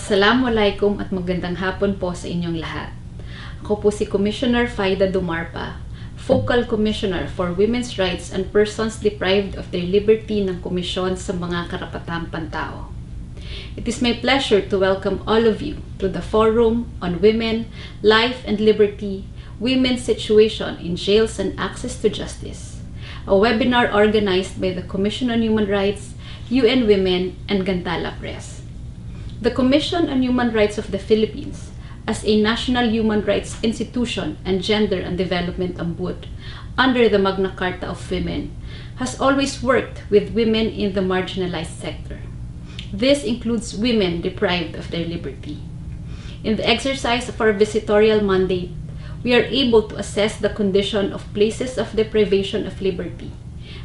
Asallamuwalaikum at magandang hapon po sa inyong lahat. Ako po si Commissioner Faydah Dumarpa, Focal Commissioner for Women's Rights and Persons Deprived of their Liberty ng Komisyon sa mga Karapatang Pantao. It is my pleasure to welcome all of you to the Forum on Women, Life and Liberty, Women's Situation in Jails and Access to Justice, a webinar organized by the Commission on Human Rights, UN Women, and Gantala Press. The Commission on Human Rights of the Philippines, as a national human rights institution and gender and development Ombud under the Magna Carta of Women, has always worked with women in the marginalized sector. This includes women deprived of their liberty. In the exercise of our visitorial mandate, we are able to assess the condition of places of deprivation of liberty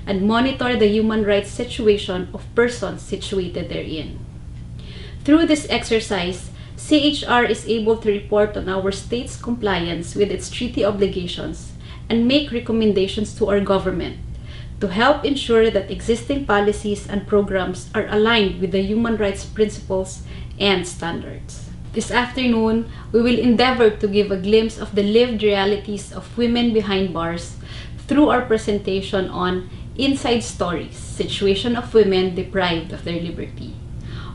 and monitor the human rights situation of persons situated therein. Through this exercise, CHR is able to report on our state's compliance with its treaty obligations and make recommendations to our government to help ensure that existing policies and programs are aligned with the human rights principles and standards. This afternoon, we will endeavor to give a glimpse of the lived realities of women behind bars through our presentation on Inside Stories, Situation of Women Deprived of Their Liberty.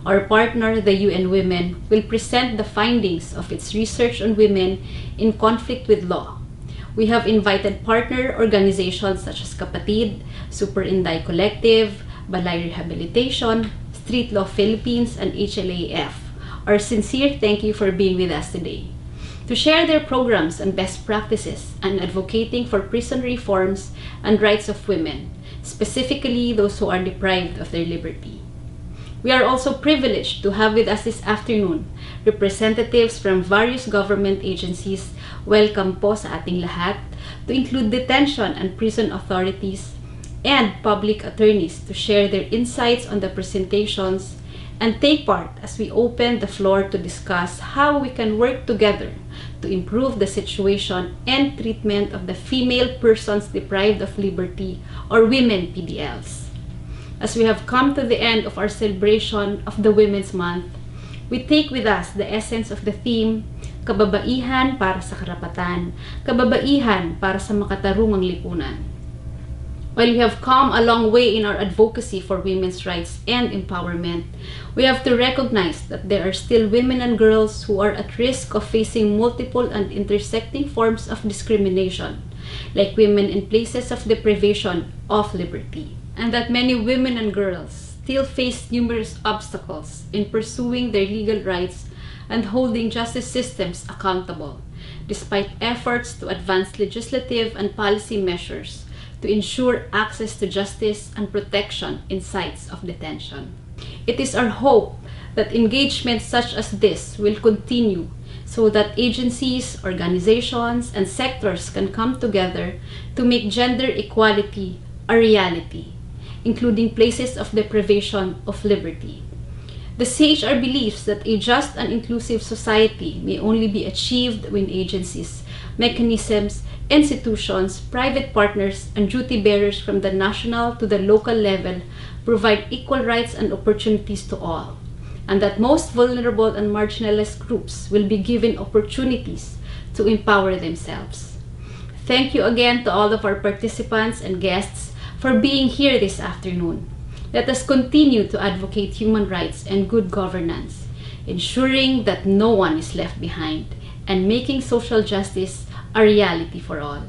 Our partner, the UN Women, will present the findings of its research on women in conflict with law. We have invited partner organizations such as Kapatid, Super Inday Collective, Balay Rehabilitation, Street Law Philippines, and HLAF. Our sincere thank you for being with us today to share their programs and best practices and advocating for prison reforms and rights of women, specifically those who are deprived of their liberty. We are also privileged to have with us this afternoon representatives from various government agencies. Welcome po sa ating lahat, to include detention and prison authorities and public attorneys to share their insights on the presentations and take part as we open the floor to discuss how we can work together to improve the situation and treatment of the female persons deprived of liberty, or women PDLs. As we have come to the end of our celebration of the Women's Month, we take with us the essence of the theme, Kababaihan para sa karapatan, kababaihan para sa makatarungang lipunan. While we have come a long way in our advocacy for women's rights and empowerment, we have to recognize that there are still women and girls who are at risk of facing multiple and intersecting forms of discrimination, like women in places of deprivation of liberty, and that many women and girls still face numerous obstacles in pursuing their legal rights and holding justice systems accountable, despite efforts to advance legislative and policy measures to ensure access to justice and protection in sites of detention. It is our hope that engagements such as this will continue so that agencies, organizations, and sectors can come together to make gender equality a reality, including places of deprivation of liberty. The CHR believes that a just and inclusive society may only be achieved when agencies, mechanisms, institutions, private partners, and duty bearers from the national to the local level provide equal rights and opportunities to all, and that most vulnerable and marginalized groups will be given opportunities to empower themselves. Thank you again to all of our participants and guests for being here this afternoon. Let us continue to advocate human rights and good governance, ensuring that no one is left behind, and making social justice a reality for all.